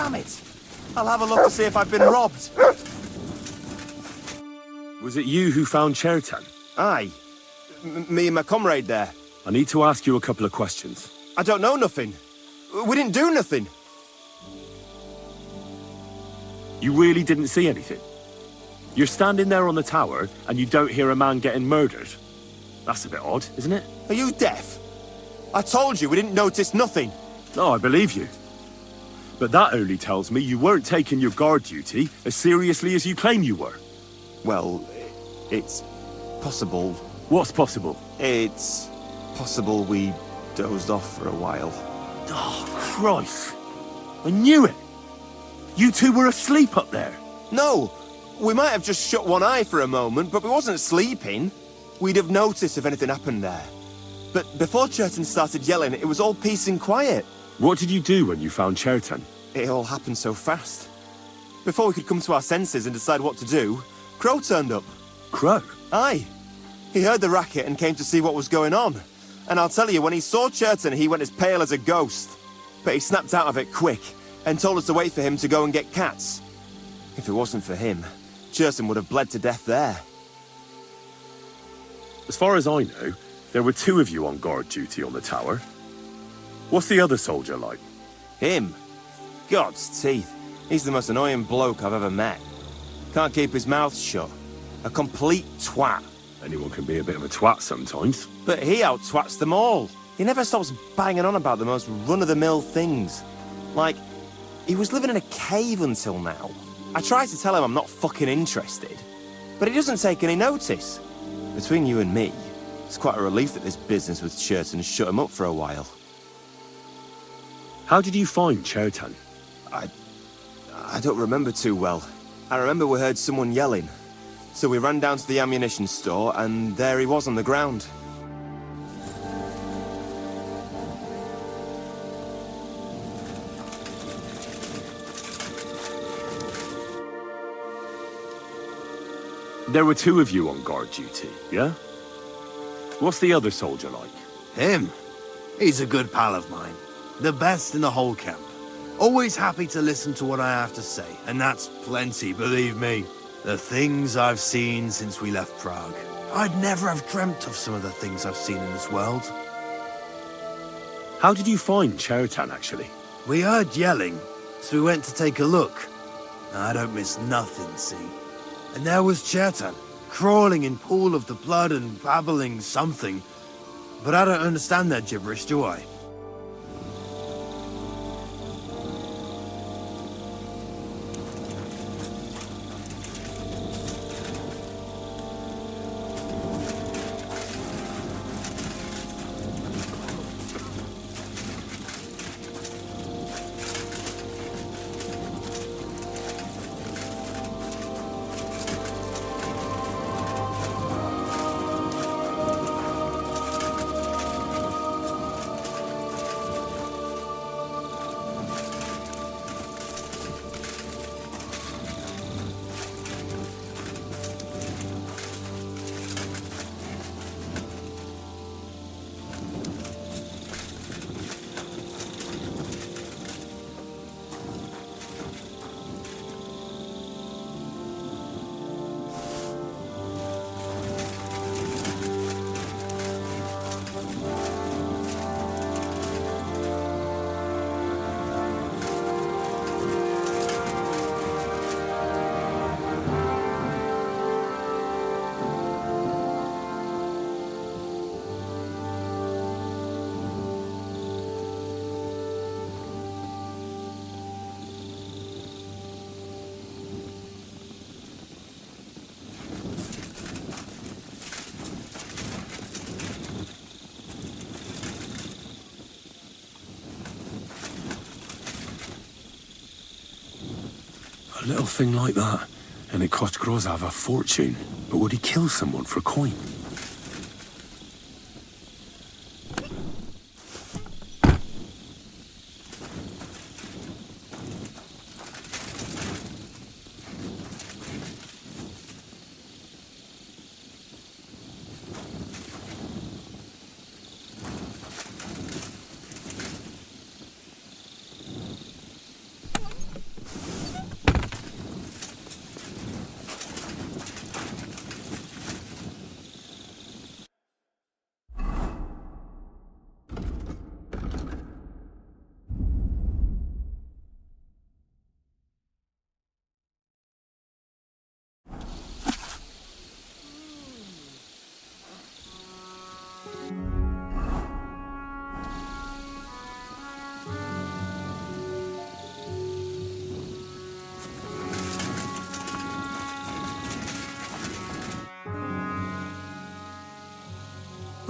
Damn it! I'll have a look to see if I've been robbed. Was it you who found Chertan? Aye. Me and my comrade there. I need to ask you a couple of questions. I don't know nothing. We didn't do nothing. You really didn't see anything? You're standing there on the tower, and you don't hear a man getting murdered? That's a bit odd, isn't it? Are you deaf? I told you we didn't notice nothing. No, I believe you. But that only tells me you weren't taking your guard duty as seriously as you claim you were. Well, it's possible. What's possible? It's possible we dozed off for a while. Oh, Christ. I knew it. You two were asleep up there. No, we might have just shut one eye for a moment, but we wasn't sleeping. We'd have noticed if anything happened there. But before Chertan started yelling, it was all peace and quiet. What did you do when you found Chertan? It all happened so fast. Before we could come to our senses and decide what to do, Crow turned up. Crow? Aye. He heard the racket and came to see what was going on. And I'll tell you, when he saw Chertan, he went as pale as a ghost. But he snapped out of it quick and told us to wait for him to go and get cats. If it wasn't for him, Chertan would have bled to death there. As far as I know, there were two of you on guard duty on the tower. What's the other soldier like? Him? God's teeth. He's the most annoying bloke I've ever met. Can't keep his mouth shut. A complete twat. Anyone can be a bit of a twat sometimes. But he out-twats them all. He never stops banging on about the most run-of-the-mill things. Like, he was living in a cave until now. I tried to tell him I'm not fucking interested, but he doesn't take any notice. Between you and me, it's quite a relief that this business with Chertan shut him up for a while. How did you find Chertan? I don't remember too well. I remember we heard someone yelling. So we ran down to the ammunition store, and there he was on the ground. There were two of you on guard duty, yeah? What's the other soldier like? Him? He's a good pal of mine. The best in the whole camp. Always happy to listen to what I have to say, and that's plenty, believe me. The things I've seen since we left Prague. I'd never have dreamt of some of the things I've seen in this world. How did you find Chertan, actually? We heard yelling, so we went to take a look. I don't miss nothing, see? And there was Chertan, crawling in pool of the blood and babbling something. But I don't understand that gibberish, do I? A little thing like that, and it cost Grozav a fortune. But would he kill someone for coin?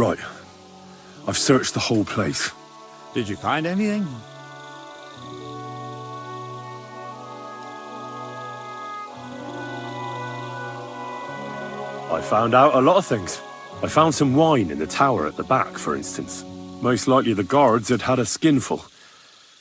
Right. I've searched the whole place. Did you find anything? I found out a lot of things. I found some wine in the tower at the back, for instance. Most likely the guards had had a skinful,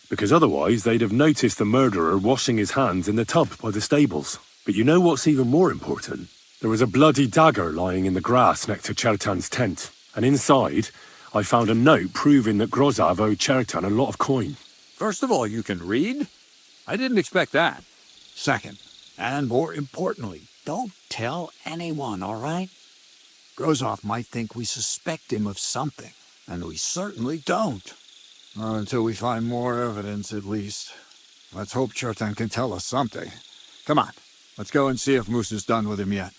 because otherwise they'd have noticed the murderer washing his hands in the tub by the stables. But you know what's even more important? There was a bloody dagger lying in the grass next to Chertan's tent, and inside I found a note proving that Grozav owed Chertan a lot of coin. First of all, you can read? I didn't expect that. Second, and more importantly, don't tell anyone, all right? Grozov might think we suspect him of something, and we certainly don't. Not until we find more evidence, at least. Let's hope Chertan can tell us something. Come on, let's go and see if Musa's done with him yet.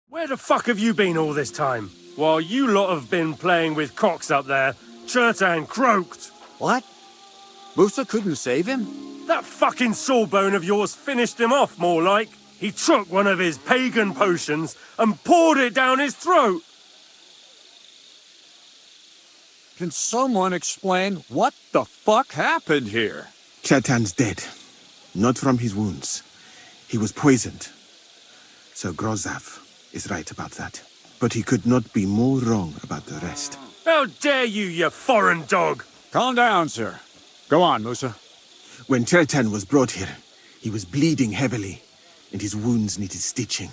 Where the fuck have you been all this time? While you lot have been playing with cocks up there, Chertan croaked. What? Musa couldn't save him? That fucking sawbone of yours finished him off, more like. He took one of his pagan potions and poured it down his throat. Can someone explain what the fuck happened here? Chertan's dead. Not from his wounds. He was poisoned. So Grozav is right about that. But he could not be more wrong about the rest. How dare you foreign dog! Calm down, sir. Go on, Musa. When Chertan was brought here, he was bleeding heavily, and his wounds needed stitching.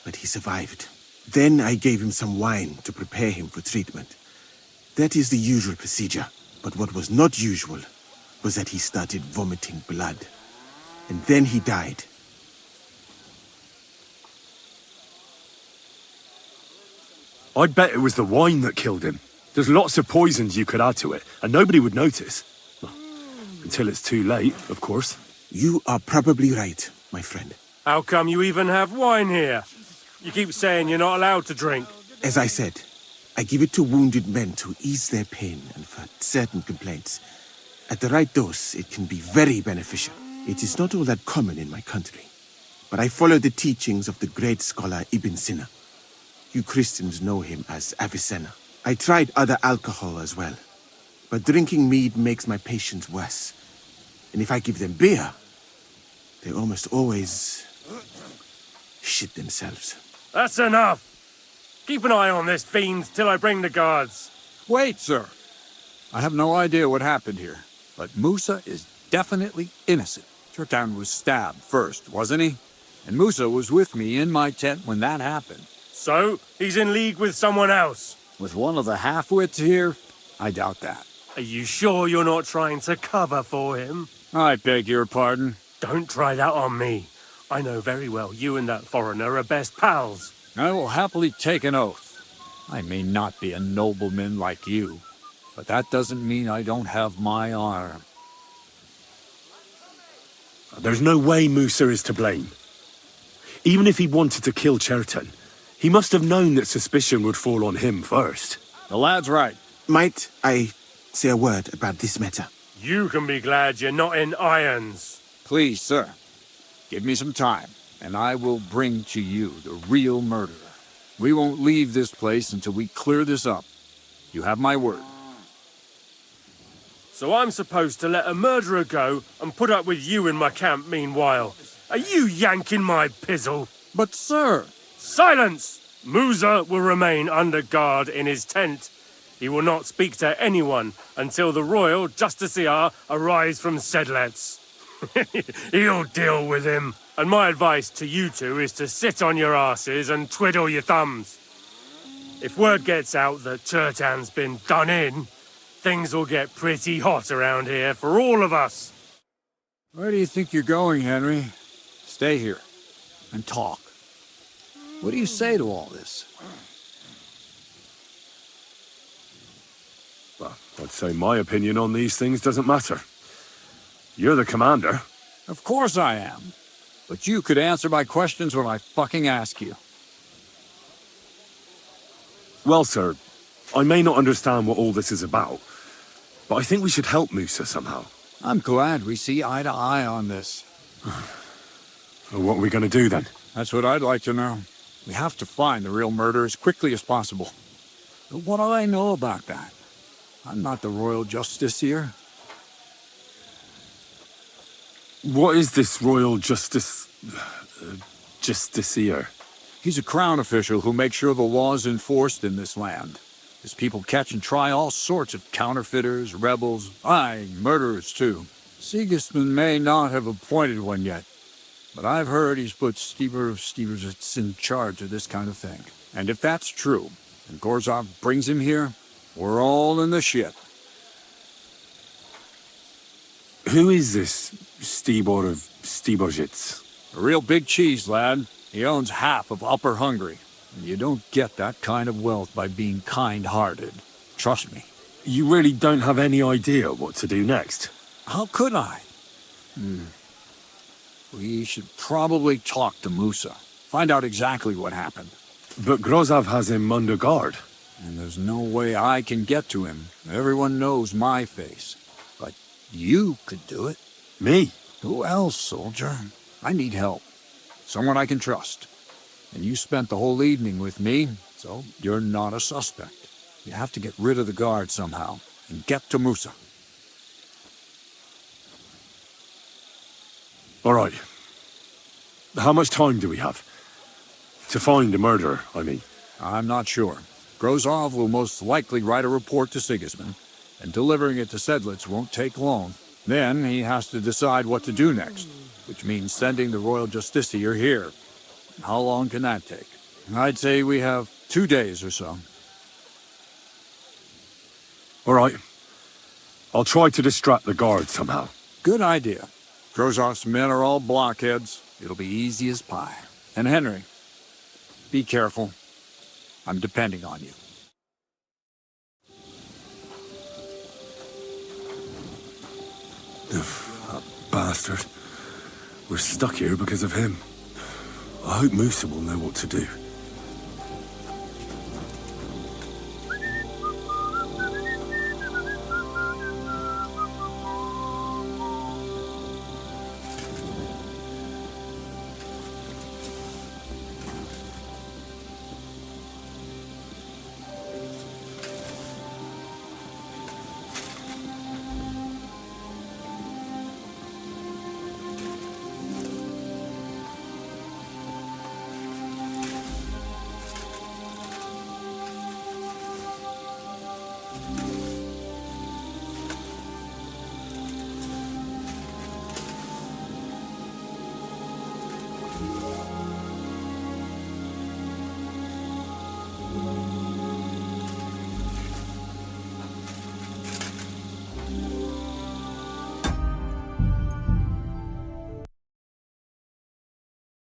But he survived. Then I gave him some wine to prepare him for treatment. That is the usual procedure. But what was not usual was that he started vomiting blood. And then he died. I'd bet it was the wine that killed him. There's lots of poisons you could add to it, and nobody would notice. Until it's too late, of course. You are probably right, my friend. How come you even have wine here? You keep saying you're not allowed to drink. As I said, I give it to wounded men to ease their pain and for certain complaints. At the right dose, it can be very beneficial. It is not all that common in my country. But I follow the teachings of the great scholar Ibn Sina. You Christians know him as Avicenna. I tried other alcohol as well. But drinking mead makes my patients worse. And if I give them beer, they almost always shit themselves. That's enough! Keep an eye on this fiend till I bring the guards. Wait, sir. I have no idea what happened here, but Musa is definitely innocent. Chertan was stabbed first, wasn't he? And Musa was with me in my tent when that happened. So, he's in league with someone else? With one of the half-wits here? I doubt that. Are you sure you're not trying to cover for him? I beg your pardon. Don't try that on me. I know very well you and that foreigner are best pals. I will happily take an oath. I may not be a nobleman like you, but that doesn't mean I don't have my honor. There's no way Musa is to blame. Even if he wanted to kill Chertan, he must have known that suspicion would fall on him first. The lad's right. Might I say a word about this matter? You can be glad you're not in irons. Please, sir, give me some time, and I will bring to you the real murderer. We won't leave this place until we clear this up. You have my word. So I'm supposed to let a murderer go and put up with you in my camp meanwhile. Are you yanking my pizzle? But, sir... Silence! Musa will remain under guard in his tent. He will not speak to anyone until the royal justiciar arrives from Sedlets. He'll deal with him. And my advice to you two is to sit on your asses and twiddle your thumbs. If word gets out that Chertan's been done in, things will get pretty hot around here for all of us. Where do you think you're going, Henry? Stay here and talk. What do you say to all this? Well, I'd say my opinion on these things doesn't matter. You're the commander. Of course I am. But you could answer my questions when I fucking ask you. Well, sir, I may not understand what all this is about, but I think we should help Musa somehow. I'm glad we see eye to eye on this. Well, what are we going to do then? That's what I'd like to know. We have to find the real murderer as quickly as possible. But what do I know about that? I'm not the royal justiciar. What is this royal justiciar? He's a crown official who makes sure the law's enforced in this land. His people catch and try all sorts of counterfeiters, rebels, aye, murderers too. Sigismund may not have appointed one yet, but I've heard he's put Steber of Stebersitz in charge of this kind of thing. And if that's true, and Gorzov brings him here, we're all in the shit. Who is this Stibor of Stebersitz? A real big cheese, lad. He owns half of Upper Hungary. And you don't get that kind of wealth by being kind-hearted. Trust me. You really don't have any idea what to do next? How could I? We should probably talk to Musa. Find out exactly what happened. But Grozov has him under guard. And there's no way I can get to him. Everyone knows my face. But you could do it. Me? Who else, soldier? I need help. Someone I can trust. And you spent the whole evening with me, so you're not a suspect. You have to get rid of the guard somehow, and get to Musa. All right. How much time do we have? To find the murderer, I mean. I'm not sure. Grozov will most likely write a report to Sigismund, and delivering it to Sedlitz won't take long. Then he has to decide what to do next, which means sending the royal justiciar here. How long can that take? I'd say we have 2 days or so. All right. I'll try to distract the guard somehow. Good idea. Grozov's men are all blockheads. It'll be easy as pie. And Henry, be careful. I'm depending on you. That bastard. We're stuck here because of him. I hope Musa will know what to do.